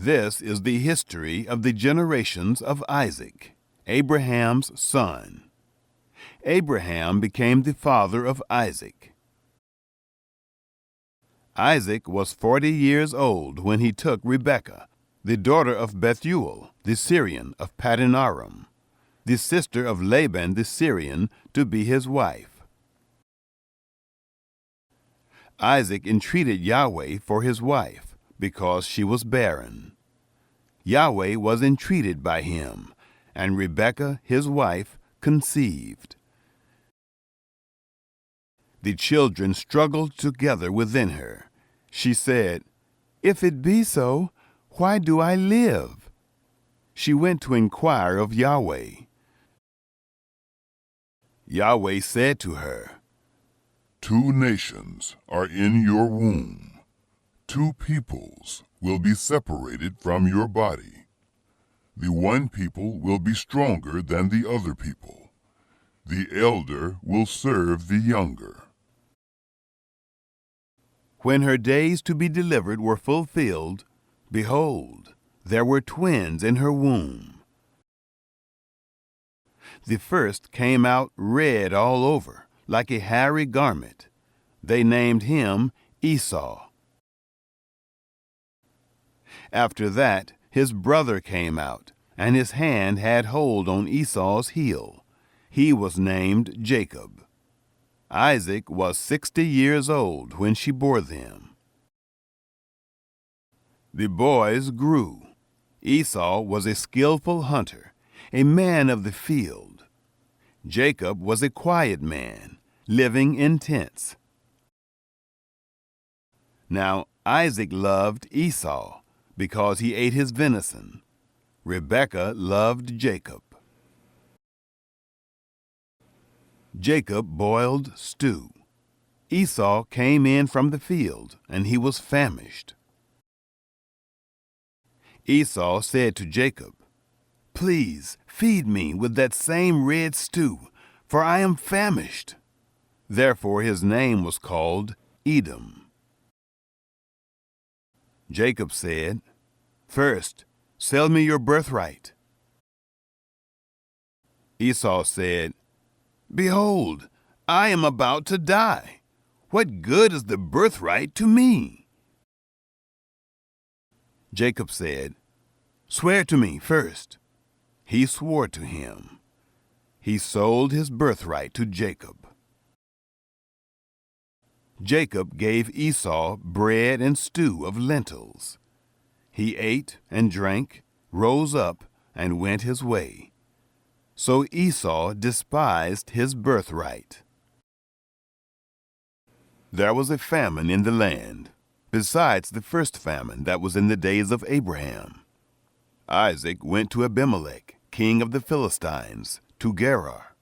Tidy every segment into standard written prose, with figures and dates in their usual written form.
This is the history of the generations of Isaac, Abraham's son. Abraham became the father of Isaac. Isaac was 40 years old when he took Rebekah, the daughter of Bethuel, the Syrian of Paddan Aram, the sister of Laban the Syrian, to be his wife. Isaac entreated Yahweh for his wife, because she was barren. Yahweh was entreated by him, and Rebekah, his wife, conceived. The children struggled together within her. She said, "If it be so, why do I live?" She went to inquire of Yahweh. Yahweh said to her, "Two nations are in your womb. Two peoples will be separated from your body. The one people will be stronger than the other people. The elder will serve the younger." When her days to be delivered were fulfilled, behold, there were twins in her womb. The first came out red all over, like a hairy garment. They named him Esau. After that, his brother came out, and his hand had hold on Esau's heel. He was named Jacob. Isaac was 60 years old when she bore them. The boys grew. Esau was a skillful hunter, a man of the field. Jacob was a quiet man, living in tents. Now Isaac loved Esau, because he ate his venison. Rebekah loved Jacob. Jacob boiled stew. Esau came in from the field, and he was famished. Esau said to Jacob, "Please feed me with that same red stew, for I am famished." Therefore his name was called Edom. Jacob said, "First, sell me your birthright." Esau said, "Behold, I am about to die. What good is the birthright to me?" Jacob said, "Swear to me first." He swore to him. He sold his birthright to Jacob. Jacob gave Esau bread and stew of lentils. He ate and drank, rose up, and went his way. So Esau despised his birthright. There was a famine in the land, besides the first famine that was in the days of Abraham. Isaac went to Abimelech, king of the Philistines, to Gerar.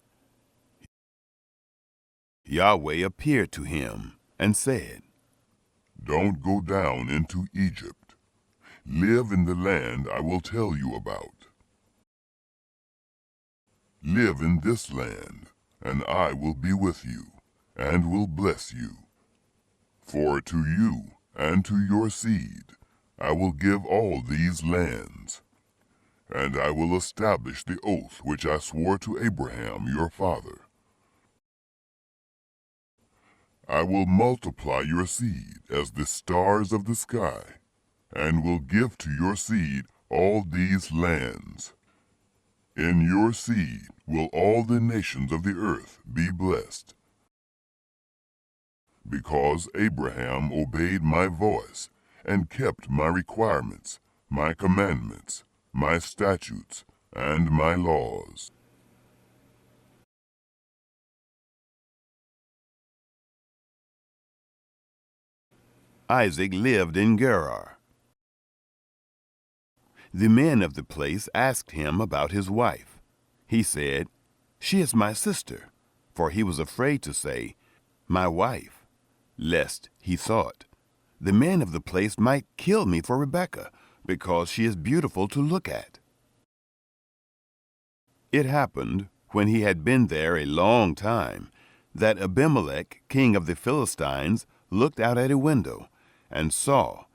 Yahweh appeared to him and said, "Don't go down into Egypt. Live in the land I will tell you about. Live in this land, and I will be with you, and will bless you. For to you and to your seed I will give all these lands, and I will establish the oath which I swore to Abraham your father. I will multiply your seed as the stars of the sky, and will give to your seed all these lands. In your seed will all the nations of the earth be blessed. Because Abraham obeyed my voice and kept my requirements, my commandments, my statutes, and my laws." Isaac lived in Gerar. The men of the place asked him about his wife. He said, "She is my sister," for he was afraid to say, "my wife," lest, he thought, the men of the place might kill me for Rebekah, because she is beautiful to look at. It happened, when he had been there a long time, that Abimelech, king of the Philistines, looked out at a window, and saw,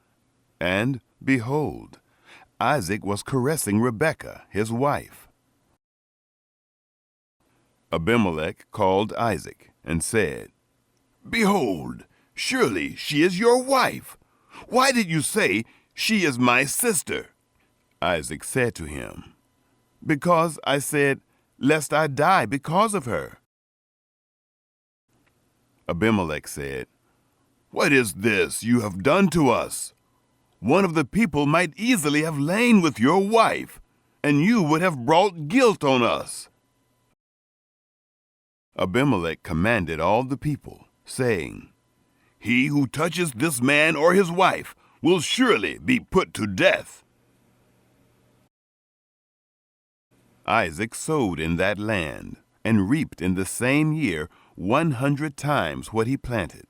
and, behold, Isaac was caressing Rebekah, his wife. Abimelech called Isaac and said, "Behold, surely she is your wife. Why did you say, 'She is my sister'?" Isaac said to him, "Because I said, 'Lest I die because of her.'" Abimelech said, "What is this you have done to us? One of the people might easily have lain with your wife, and you would have brought guilt on us." Abimelech commanded all the people, saying, "He who touches this man or his wife will surely be put to death." Isaac sowed in that land, and reaped in the same year 100 times what he planted.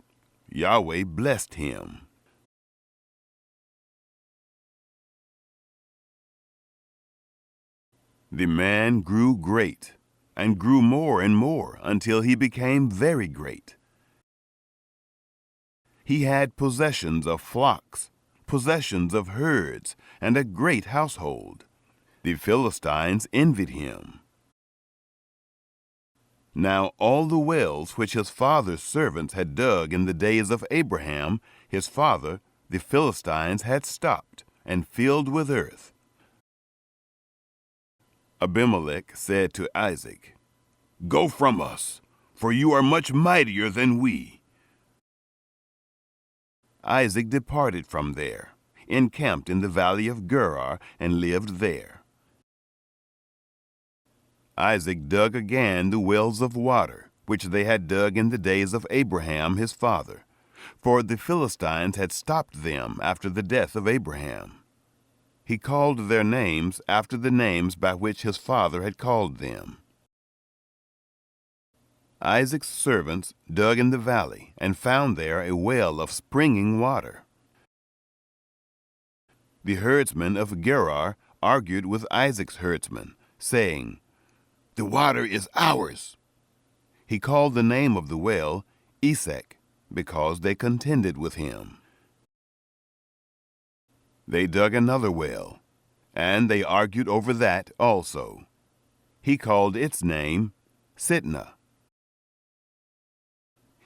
Yahweh blessed him. The man grew great, and grew more and more until he became very great. He had possessions of flocks, possessions of herds, and a great household. The Philistines envied him. Now all the wells which his father's servants had dug in the days of Abraham, his father, the Philistines had stopped and filled with earth. Abimelech said to Isaac, "Go from us, for you are much mightier than we." Isaac departed from there, encamped in the valley of Gerar, and lived there. Isaac dug again the wells of water, which they had dug in the days of Abraham his father, for the Philistines had stopped them after the death of Abraham. He called their names after the names by which his father had called them. Isaac's servants dug in the valley and found there a well of springing water. The herdsmen of Gerar argued with Isaac's herdsmen, saying, "The water is ours." He called the name of the well Esek, because they contended with him. They dug another well, and they argued over that also. He called its name Sitnah.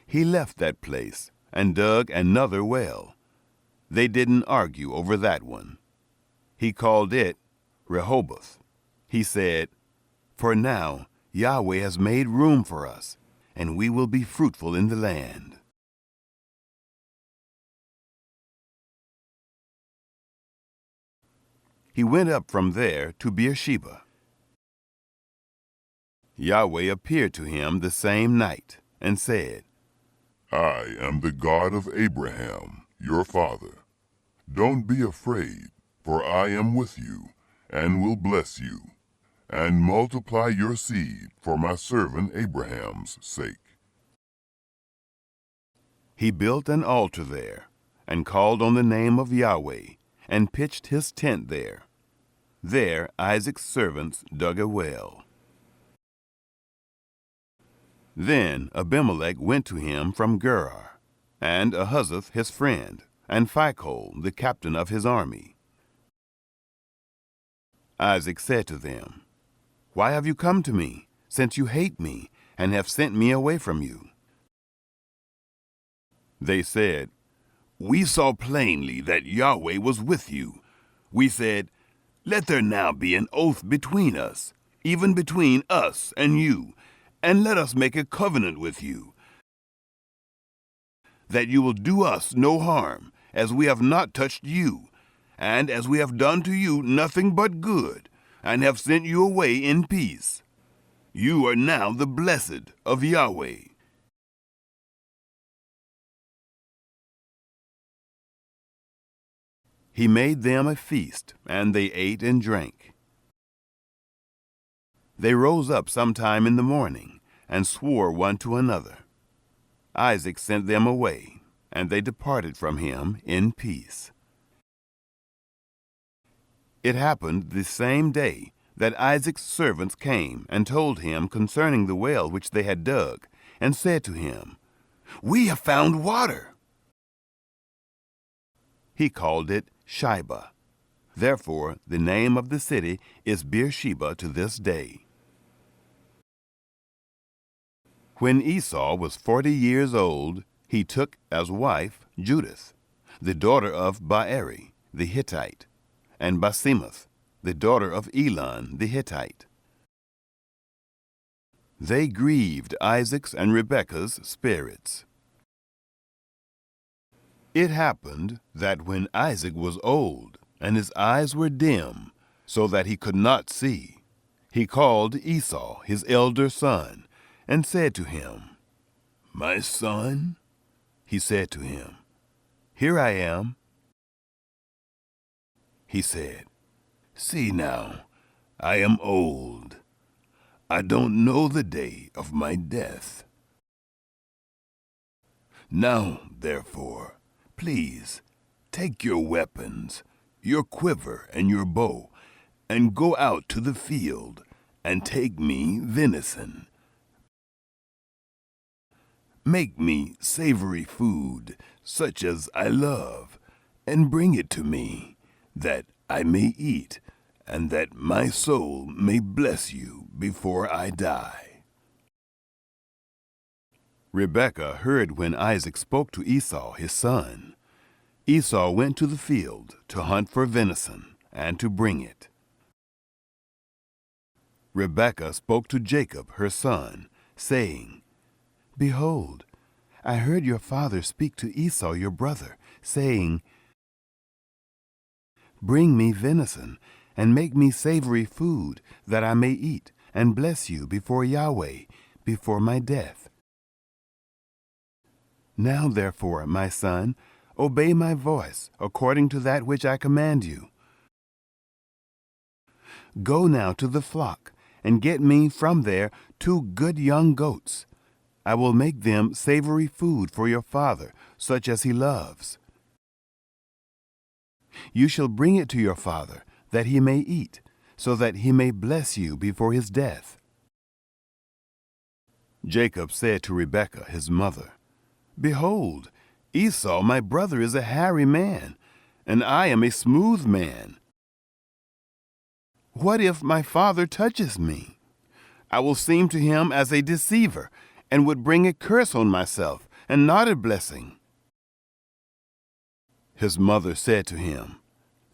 He left that place and dug another well. They didn't argue over that one. He called it Rehoboth. He said, "For now Yahweh has made room for us, and we will be fruitful in the land." He went up from there to Beersheba. Yahweh appeared to him the same night and said, "I am the God of Abraham, your father. Don't be afraid, for I am with you, and will bless you, and multiply your seed for my servant Abraham's sake." He built an altar there, and called on the name of Yahweh, and pitched his tent there. There Isaac's servants dug a well. Then Abimelech went to him from Gerar, and Ahuzzath his friend, and Phicol the captain of his army. Isaac said to them, "Why have you come to me, since you hate me, and have sent me away from you?" They said, "We saw plainly that Yahweh was with you. We said, 'Let there now be an oath between us, even between us and you, and let us make a covenant with you, that you will do us no harm, as we have not touched you, and as we have done to you nothing but good, and have sent you away in peace. You are now the blessed of Yahweh.'" He made them a feast, and they ate and drank. They rose up sometime in the morning, and swore one to another. Isaac sent them away, and they departed from him in peace. It happened the same day that Isaac's servants came and told him concerning the well which they had dug, and said to him, "We have found water." He called it Shibah. Therefore, the name of the city is Beersheba to this day. When Esau was 40 years old, he took as wife Judith, the daughter of Baeri, the Hittite, and Basemath, the daughter of Elon, the Hittite. They grieved Isaac's and Rebekah's spirits. It happened that when Isaac was old, and his eyes were dim, so that he could not see, he called Esau, his elder son, and said to him, "My son?" He said to him, "Here I am." He said, "See now, I am old. I don't know the day of my death. Now, therefore, please, take your weapons, your quiver and your bow, and go out to the field, and take me venison. Make me savory food, such as I love, and bring it to me, that I may eat, and that my soul may bless you before I die." Rebekah heard when Isaac spoke to Esau his son. Esau went to the field to hunt for venison, and to bring it. Rebekah spoke to Jacob her son, saying, "Behold, I heard your father speak to Esau your brother, saying, 'Bring me venison, and make me savory food, that I may eat, and bless you before Yahweh, before my death.' Now therefore, my son, obey my voice, according to that which I command you. Go now to the flock, and get me from there 2 good young goats. I will make them savory food for your father, such as he loves. You shall bring it to your father, that he may eat, so that he may bless you before his death." Jacob said to Rebekah his mother, "Behold, Esau my brother is a hairy man, and I am a smooth man. What if my father touches me? I will seem to him as a deceiver, and would bring a curse on myself, and not a blessing." His mother said to him,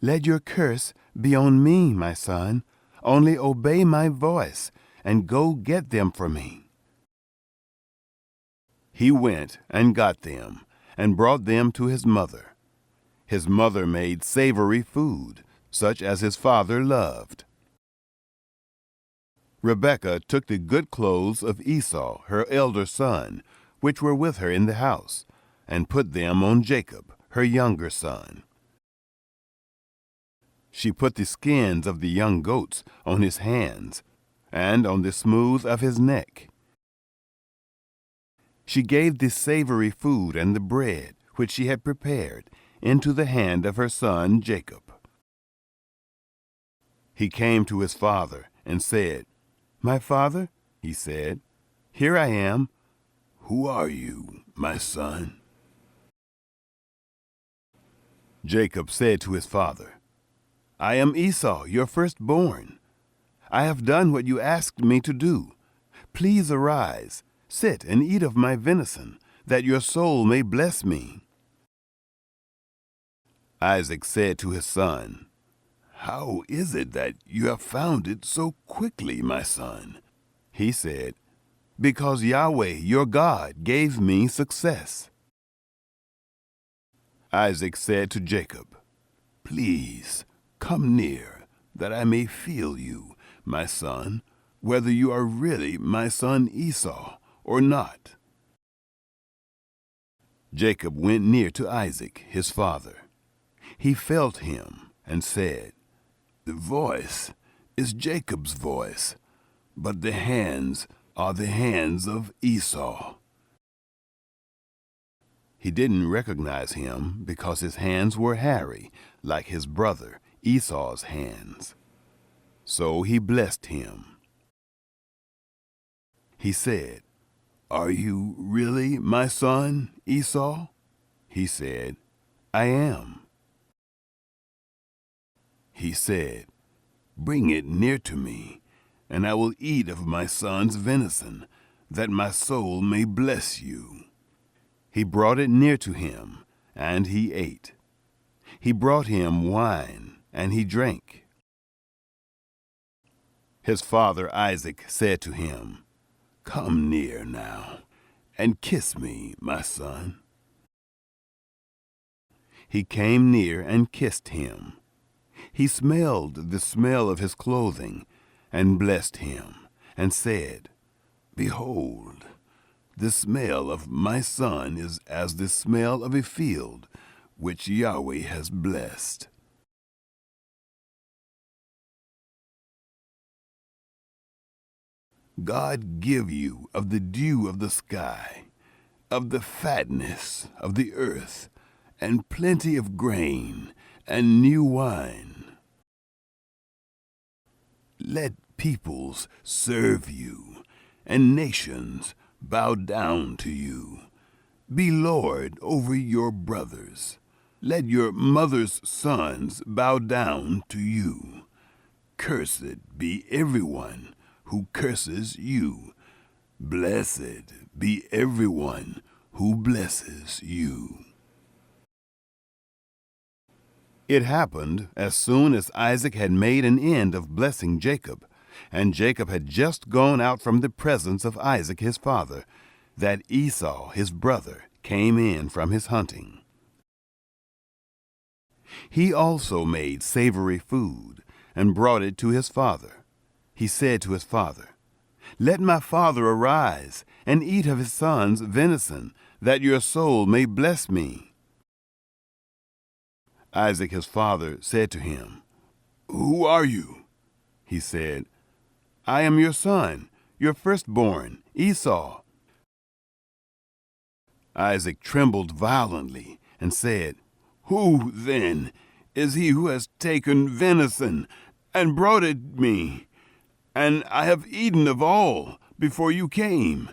"Let your curse be on me, my son. Only obey my voice, and go get them for me." He went and got them, and brought them to his mother. His mother made savory food, such as his father loved. Rebekah took the good clothes of Esau, her elder son, which were with her in the house, and put them on Jacob, her younger son. She put the skins of the young goats on his hands, and on the smooth of his neck. She gave the savory food and the bread, which she had prepared, into the hand of her son Jacob. He came to his father and said, "My father," he said, "here I am." "Who are you, my son?" Jacob said to his father, "I am Esau, your firstborn. I have done what you asked me to do. Please arise, sit and eat of my venison, that your soul may bless me." Isaac said to his son, "How is it that you have found it so quickly, my son?" He said, "Because Yahweh, your God, gave me success." Isaac said to Jacob, "Please, come near, that I may feel you, my son, whether you are really my son Esau or not." Jacob went near to Isaac, his father. He felt him and said, "The voice is Jacob's voice, but the hands are the hands of Esau." He didn't recognize him because his hands were hairy, like his brother Esau's hands. So he blessed him. He said, "Are you really my son, Esau?" He said, "I am." He said, "Bring it near to me, and I will eat of my son's venison, that my soul may bless you." He brought it near to him, and he ate. He brought him wine, and he drank. His father Isaac said to him, "Come near now, and kiss me, my son." He came near and kissed him. He smelled the smell of his clothing, and blessed him, and said, "Behold, the smell of my son is as the smell of a field which Yahweh has blessed." God give you of the dew of the sky, of the fatness of the earth, and plenty of grain, and new wine. Let peoples serve you, and nations bow down to you. Be lord over your brothers. Let your mother's sons bow down to you. Cursed be everyone who curses you. Blessed be everyone who blesses you. It happened as soon as Isaac had made an end of blessing Jacob, and Jacob had just gone out from the presence of Isaac his father, that Esau his brother came in from his hunting. He also made savory food, and brought it to his father. He said to his father, "Let my father arise, and eat of his son's venison, that your soul may bless me." Isaac his father said to him, "Who are you?" He said, "I am your son, your firstborn, Esau." Isaac trembled violently and said, "Who, then, is he who has taken venison and brought it me? And I have eaten of all before you came,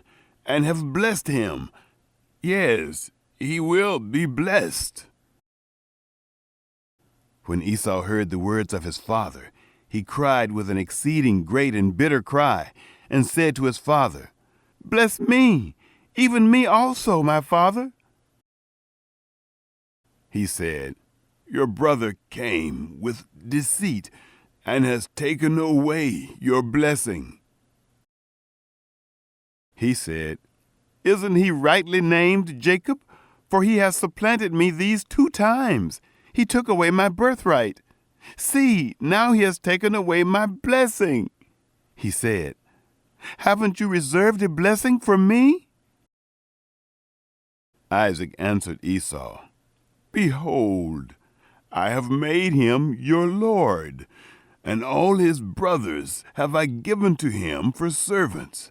and have blessed him. Yes, he will be blessed." When Esau heard the words of his father, he cried with an exceeding great and bitter cry, and said to his father, "Bless me, even me also, my father." He said, "Your brother came with deceit, and has taken away your blessing." He said, "Isn't he rightly named Jacob? For he has supplanted me these 2 times. He took away my birthright. See, now he has taken away my blessing." He said, "Haven't you reserved a blessing for me?" Isaac answered Esau, "Behold, I have made him your lord, and all his brothers have I given to him for servants.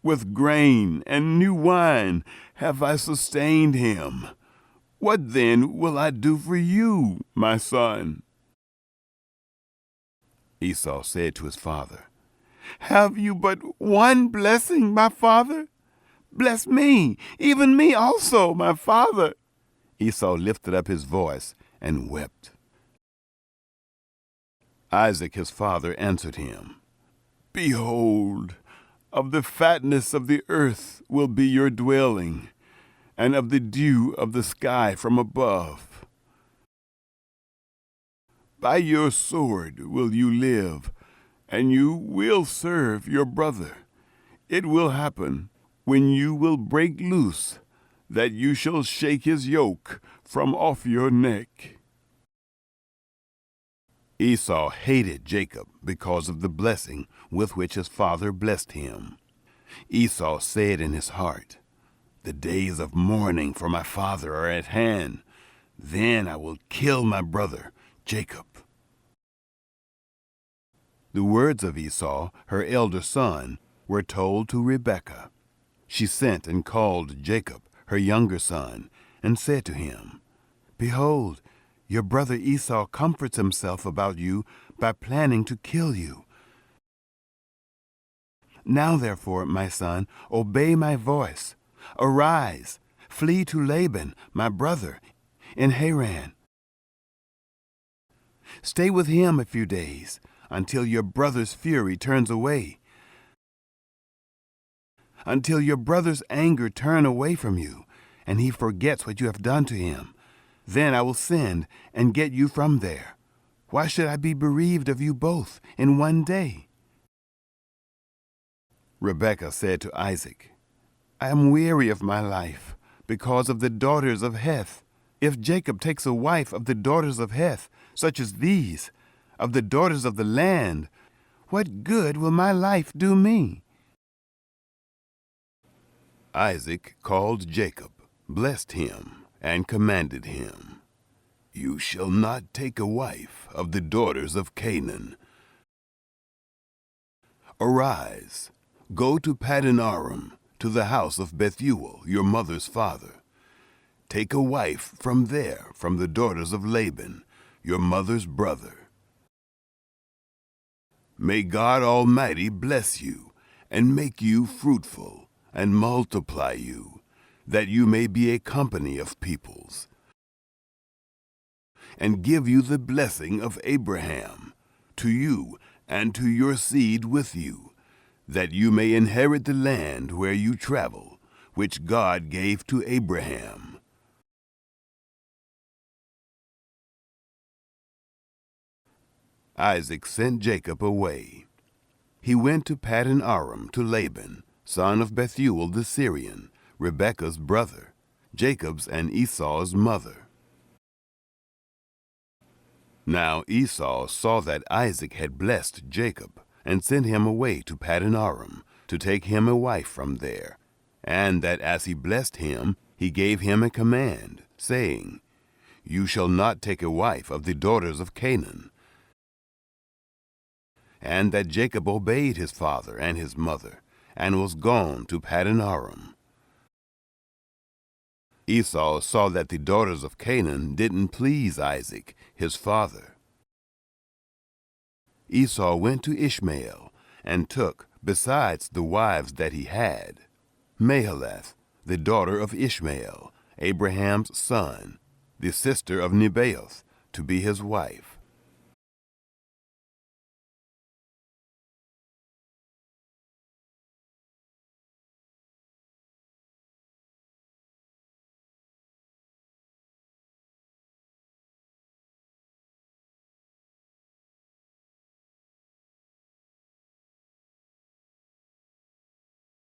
With grain and new wine have I sustained him. What then will I do for you, my son?" Esau said to his father, "Have you but one blessing, my father? Bless me, even me also, my father." Esau lifted up his voice and wept. Isaac his father answered him, "Behold, of the fatness of the earth will be your dwelling, and of the dew of the sky from above. By your sword will you live, and you will serve your brother. It will happen, when you will break loose, that you shall shake his yoke from off your neck." Esau hated Jacob because of the blessing with which his father blessed him. Esau said in his heart, "The days of mourning for my father are at hand. Then I will kill my brother Jacob." The words of Esau, her elder son, were told to Rebekah. She sent and called Jacob, her younger son, and said to him, "Behold, your brother Esau comforts himself about you by planning to kill you. Now therefore, my son, obey my voice. Arise, flee to Laban, my brother, in Haran. Stay with him a few days, until your brother's fury turns away, until your brother's anger turn away from you, and he forgets what you have done to him. Then I will send and get you from there. Why should I be bereaved of you both in one day?" Rebekah said to Isaac, "I am weary of my life because of the daughters of Heth. If Jacob takes a wife of the daughters of Heth, such as these, of the daughters of the land, what good will my life do me?" Isaac called Jacob, blessed him, and commanded him, "You shall not take a wife of the daughters of Canaan. Arise, go to Paddan Aram, to the house of Bethuel, your mother's father. Take a wife from there, from the daughters of Laban, your mother's brother. May God Almighty bless you, and make you fruitful, and multiply you, that you may be a company of peoples, and give you the blessing of Abraham, to you and to your seed with you, that you may inherit the land where you travel, which God gave to Abraham." Isaac sent Jacob away. He went to Paddan Aram to Laban, son of Bethuel the Syrian, Rebekah's brother, Jacob's and Esau's mother. Now Esau saw that Isaac had blessed Jacob, and sent him away to Paddan Aram, to take him a wife from there, and that as he blessed him, he gave him a command, saying, "You shall not take a wife of the daughters of Canaan." And that Jacob obeyed his father and his mother, and was gone to Paddan Aram. Esau saw that the daughters of Canaan didn't please Isaac, his father. Esau went to Ishmael, and took, besides the wives that he had, Mahalath, the daughter of Ishmael, Abraham's son, the sister of Nebaioth, to be his wife.